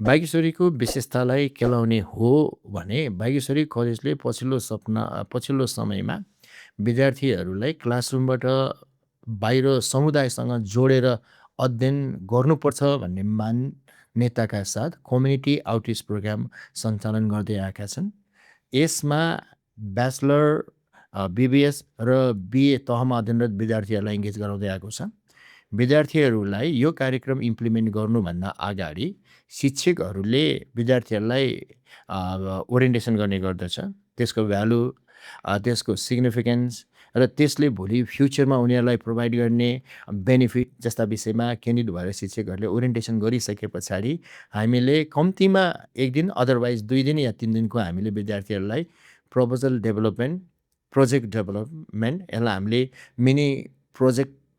बागेश्वरीको विशेषतालाई केलाउने हो भने बागेश्वरी कलेजले पछिल्लो समयमा विद्यार्थीहरूलाई क्लासरुमबाट बाहिर समुदायसँग जोडेर अध्ययन गर्नुपर्छ भन्ने मान्यताका साथ कम्युनिटी आउटरिच प्रोग्राम सञ्चालन गर्दै आएका छन्। यसमा ब्याचलर, BBS र BA तहमा अध्ययनरत विद्यार्थीहरूलाई इङ्गेज गराउँदै आएको छ। विद्यार्थीहरूलाई यो कार्यक्रम इम्प्लिमेन्ट गर्नुभन्दा अगाडि शिक्षकहरूले विद्यार्थीहरूलाई ओरिएन्टेसन गर्ने गर्दछ। त्यसको भ्यालु, त्यसको सिग्निफिकेन्स र त्यसले भोलि फ्युचरमा उनीहरूलाई प्रोभाइड गर्ने बेनिफिट जस्ता विषयमा केन्द्रित भएर शिक्षकहरूले ओरिएन्टेसन गरिसके पछाडि हामीले कम्तीमा 1 दिन, अदरवाइज 2 दिन या 3 दिनको हामीले विद्यार्थीहरूलाई प्रोजेक्ट डेभलपमेन्ट, यसलाई हामीले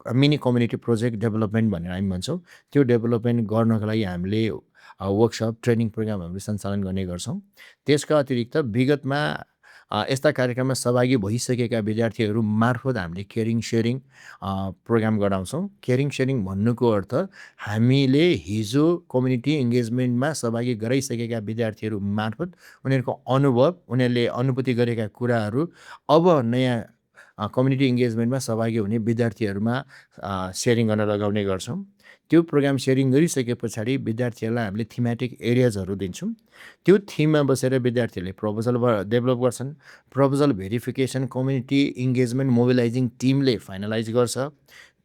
मिनी कम्युनिटी प्रोजेक्ट डेभलपमेन्ट भनेर हामी भन्छौँ। त्यो डेभलपमेन्ट गर्नको लागि हामीले वर्कसप, ट्रेनिङ प्रोग्रामहरू सञ्चालन गर्ने गर्छौँ। त्यसका अतिरिक्त विगतमा यस्ता कार्यक्रममा सहभागी भइसकेका विद्यार्थीहरू मार्फत हामीले केयरिङ सेयरिङ प्रोग्राम गराउँछौँ। केयरिङ सेयरिङ भन्नुको अर्थ हामीले हिजो कम्युनिटी इङ्गेजमेन्टमा सहभागी गराइसकेका विद्यार्थीहरू मार्फत उनीहरूको अनुभव, उनीहरूले अनुभूति गरेका कुराहरू अब नयाँ कम्युनिटी इङ्गेजमेन्टमा सहभागी हुने विद्यार्थीहरूमा सेयरिङ गर्न लगाउने गर्छौँ। त्यो प्रोग्राम सेयरिङ गरिसके पछाडि विद्यार्थीहरूलाई हामीले थिमेटिक एरियाजहरू दिन्छौँ। त्यो थिममा बसेर विद्यार्थीहरूले प्रपोजल डेभलप गर्छन्। प्रपोजल भेरिफिकेसन कम्युनिटी इङ्गेजमेन्ट मोबिलाइजिङ टिमले फाइनलाइज गर्छ।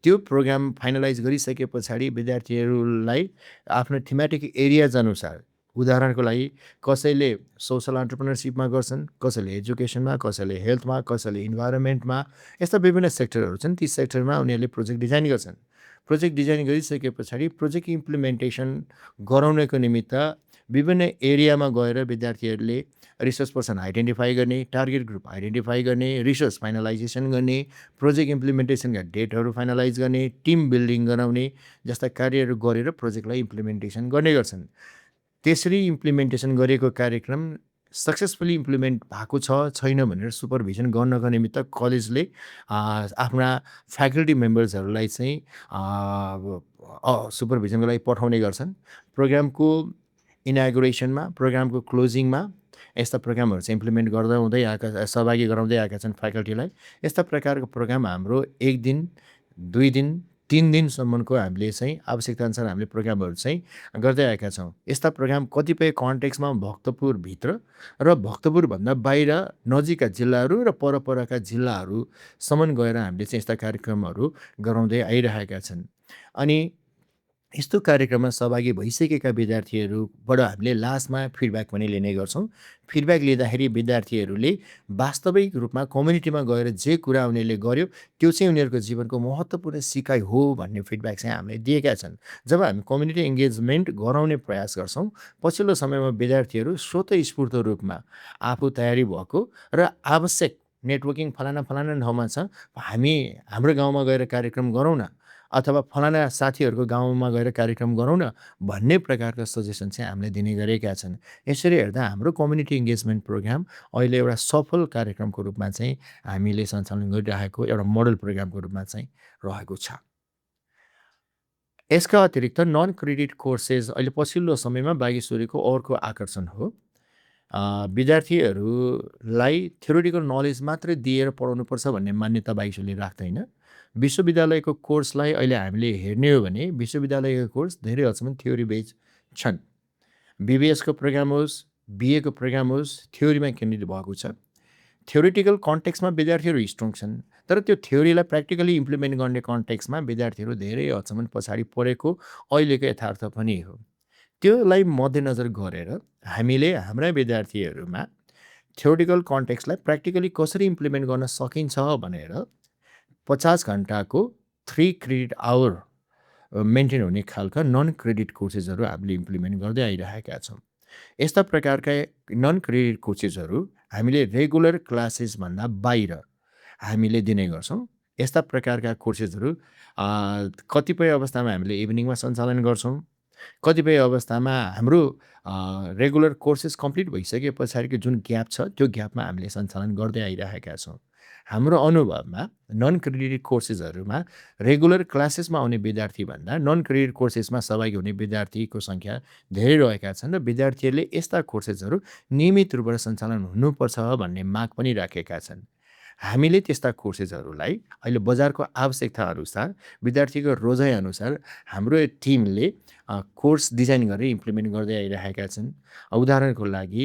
त्यो प्रोग्राम फाइनलाइज गरिसके पछाडि विद्यार्थीहरूलाई आफ्नो थिमेटिक एरियाज अनुसार, उदाहरणको लागि कसैले सोसल एन्टरप्रेन्योरसिपमा गर्छन्, कसैले एजुकेसनमा, कसैले हेल्थमा, कसैले इन्भाइरोमेन्टमा, यस्ता विभिन्न सेक्टरहरू छन्। ती सेक्टरमा उनीहरूले प्रोजेक्ट डिजाइन गर्छन्। प्रोजेक्ट डिजाइन गरिसके पछाडि प्रोजेक्ट इम्प्लिमेन्टेसन गराउनको निमित्त विभिन्न एरियामा गएर विद्यार्थीहरूले रिसोर्स पर्सन आइडेन्टिफाई गर्ने, टार्गेट ग्रुप आइडेन्टिफाई गर्ने, रिसोर्स फाइनलाइजेसन गर्ने, प्रोजेक्ट इम्प्लिमेन्टेसनका डेटहरू फाइनलाइज गर्ने, टिम बिल्डिङ गराउने जस्ता कार्यहरू गरेर प्रोजेक्टलाई इम्प्लिमेन्टेसन गर्ने गर्छन्। त्यसरी इम्प्लिमेन्टेसन गरेको कार्यक्रम सक्सेसफुली इम्प्लिमेन्ट भएको छ छैन भनेर सुपरभिजन गर्नको निमित्त कलेजले आफ्ना फ्याकल्टी मेम्बर्सहरूलाई चाहिँ सुपरभिजनको लागि पठाउने गर्छन्। प्रोग्रामको इनागुरेसनमा, प्रोग्रामको क्लोजिङमा यस्ता प्रोग्रामहरू चाहिँ इम्प्लिमेन्ट गर्दै हुँदै आएका, सहभागी गराउँदै आएका छन् फ्याकल्टीलाई। यस्ता प्रकारको प्रोग्राम हाम्रो 1 दिन, 2 दिन, 3 दिनसम्मको हामीले चाहिँ आवश्यकताअनुसार हामीले प्रोग्रामहरू चाहिँ गर्दै आएका छौँ। यस्ता प्रोग्राम कतिपय कन्टेक्स्टमा भक्तपुरभित्र र भक्तपुरभन्दा बाहिर नजिकका जिल्लाहरू र परपरका जिल्लाहरूसम्म गएर हामीले चाहिँ यस्ता कार्यक्रमहरू गराउँदै आइरहेका छन्। अनि यस्तो कार्यक्रममा सहभागी भइसकेका विद्यार्थीहरूबाट हामीले लास्टमा फिडब्याक पनि लिने गर्छौँ। फिडब्याक लिँदाखेरि विद्यार्थीहरूले वास्तविक रूपमा कम्युनिटीमा गएर जे कुरा उनीहरूले गर्यो त्यो चाहिँ उनीहरूको जीवनको महत्त्वपूर्ण सिकाइ हो भन्ने फिडब्याक चाहिँ हामीले दिएका छन्। जब हामी कम्युनिटी इङ्गेजमेन्ट गराउने प्रयास गर्छौँ, पछिल्लो समयमा विद्यार्थीहरू स्वतःस्फूर्त रूपमा आफू तयारी भएको र आवश्यक नेटवर्किङ फलाना ठाउँमा छ, हाम्रो गाउँमा गएर कार्यक्रम गरौँ न, अथवा फलाना साथीहरूको गाउँमा गएर कार्यक्रम गरौँ न भन्ने प्रकारका सजेसन चाहिँ हामीले दिने गरेका छन्। यसरी हेर्दा हाम्रो कम्युनिटी इङ्गेजमेन्ट प्रोग्राम अहिले एउटा सफल कार्यक्रमको रूपमा चाहिँ हामीले सञ्चालन गरिरहेको एउटा मोडल प्रोग्रामको रूपमा चाहिँ रहेको छ। यसका अतिरिक्त नन क्रेडिट कोर्सेस अहिले पछिल्लो समयमा बागेश्वरीको अर्को आकर्षण हो। विद्यार्थीहरूलाई थ्योरिटिकल नलेज मात्रै दिएर पढाउनुपर्छ भन्ने मान्यता बागेश्वरले राख्दैन। विश्वविद्यालयको कोर्सलाई अहिले हामीले हेर्ने हो भने विश्वविद्यालयको कोर्स धेरै हदसम्म थ्योरी बेस्ड छन्। BBSको प्रोग्राम होस्, BAको प्रोग्राम होस्, थ्योरीमा केन्द्रित भएको छ। थ्योरिटिकल कन्टेक्स्टमा विद्यार्थीहरू स्ट्रङ छन्, तर त्यो थ्योरीलाई प्र्याक्टिकली इम्प्लिमेन्ट गर्ने कन्टेक्स्टमा विद्यार्थीहरू धेरै हदसम्म पछाडि परेको अहिलेको यथार्थ पनि हो। त्योलाई मध्यनजर गरेर हामीले हाम्रा विद्यार्थीहरूमा थ्योरिटिकल कन्टेक्स्टलाई प्र्याक्टिकली कसरी इम्प्लिमेन्ट गर्न सकिन्छ भनेर 50 घन्टाको 3 क्रेडिट आवर मेन्टेन हुने खालका नन क्रेडिट कोर्सेसहरू हामीले इम्प्लिमेन्ट गर्दै आइरहेका छौँ। यस्ता प्रकारका नन क्रेडिट कोर्सेसहरू हामीले रेगुलर क्लासेसभन्दा बाहिर हामीले दिने गर्छौँ। यस्ता प्रकारका कोर्सेसहरू कतिपय अवस्थामा हामीले इभिनिङमा सञ्चालन गर्छौँ। कतिपय अवस्थामा हाम्रो रेगुलर कोर्सेस कम्प्लिट भइसके पछाडिको जुन ग्याप छ त्यो ग्यापमा हामीले सञ्चालन गर्दै आइरहेका छौँ। हाम्रो अनुभवमा नन क्रेडिटेड कोर्सेसहरूमा रेगुलर क्लासेसमा आउने विद्यार्थीभन्दा नन क्रेडिटेड कोर्सेसमा सहभागी हुने विद्यार्थीको सङ्ख्या धेरै रहेका छन् र विद्यार्थीहरूले यस्ता कोर्सेसहरू नियमित रूपबाट सञ्चालन हुनुपर्छ भन्ने माग पनि राखेका छन्। हामीले त्यस्ता कोर्सेसहरूलाई अहिले बजारको आवश्यकताअनुसार, विद्यार्थीको रोजाइअनुसार हाम्रो टिमले कोर्स डिजाइन गरेर इम्प्लिमेन्ट गर्दै आइरहेका छन्। उदाहरणको लागि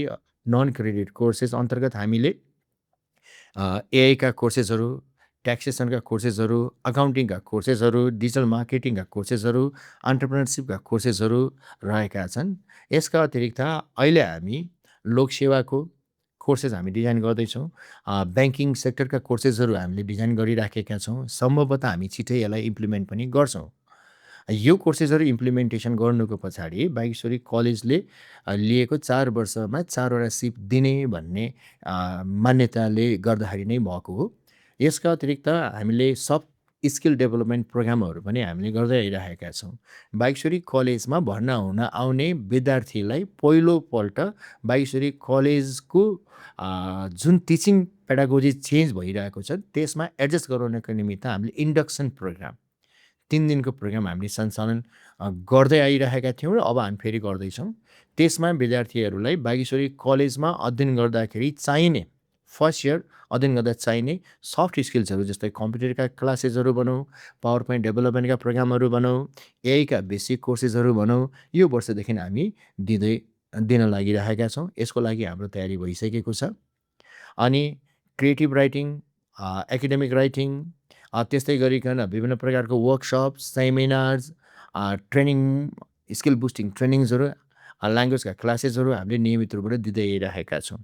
नन क्रेडिट कोर्सेस अन्तर्गत हामीले एआईका कोर्सेसहरू, ट्याक्सेसनका कोर्सेसहरू, अकाउन्टिङका कोर्सेसहरू, डिजिटल मार्केटिङका कोर्सेसहरू, एन्टरप्रेन्योरसिपका कोर्सेसहरू रहेका छन्। यसका अतिरिक्त अहिले हामी लोकसेवाको कोर्सेस हामी डिजाइन गर्दैछौँ। ब्याङ्किङ सेक्टरका कोर्सेसहरू हामीले डिजाइन गरिराखेका छौँ। सम्भवतः हामी छिटै यसलाई इम्प्लिमेन्ट पनि गर्छौँ। यो कोर्सेसहरू इम्प्लिमेन्टेसन गर्नुको पछाडि बागेश्वरी कलेजले लिएको 4 वर्षमा 4 वटा सिप दिने भन्ने मान्यताले गर्दाखेरि नै भएको हो। यसका अतिरिक्त हामीले सफ्ट स्किल डेभलपमेन्ट प्रोग्रामहरू पनि हामीले गर्दै आइरहेका छौँ। बागेश्वरी कलेजमा भर्ना हुन आउने विद्यार्थीलाई पहिलोपल्ट बागेश्वरी कलेजको जुन टिचिङ पेडागोजी चेन्ज भइरहेको छ त्यसमा एडजस्ट गराउनको निमित्त हामीले इन्डक्सन प्रोग्राम 3 दिनको प्रोग्राम हामीले सञ्चालन गर्दै आइरहेका थियौँ र अब हामी फेरि गर्दैछौँ। त्यसमा विद्यार्थीहरूलाई बागेश्वरी कलेजमा अध्ययन गर्दाखेरि चाहिने फर्स्ट इयर अध्ययन गर्दा चाहिने सफ्ट स्किल्सहरू जस्तै कम्प्युटरका क्लासेसहरू भनौँ, पावर पोइन्ट डेभलपमेन्टका प्रोग्रामहरू भनौँ, एआईका बेसिक कोर्सेसहरू भनौँ, यो वर्षदेखि हामी दिन लागिरहेका छौँ। यसको लागि हाम्रो तयारी भइसकेको छ। अनि क्रिएटिभ राइटिङ, एकाडेमिक राइटिङ, त्यस्तै गरिकन विभिन्न प्रकारको workshop, seminars, training, skill boosting ट्रेनिङ्सहरू, ल्याङ्ग्वेजका क्लासेसहरू हामीले नियमित रूपबाट दिँदै आइरहेका छौँ।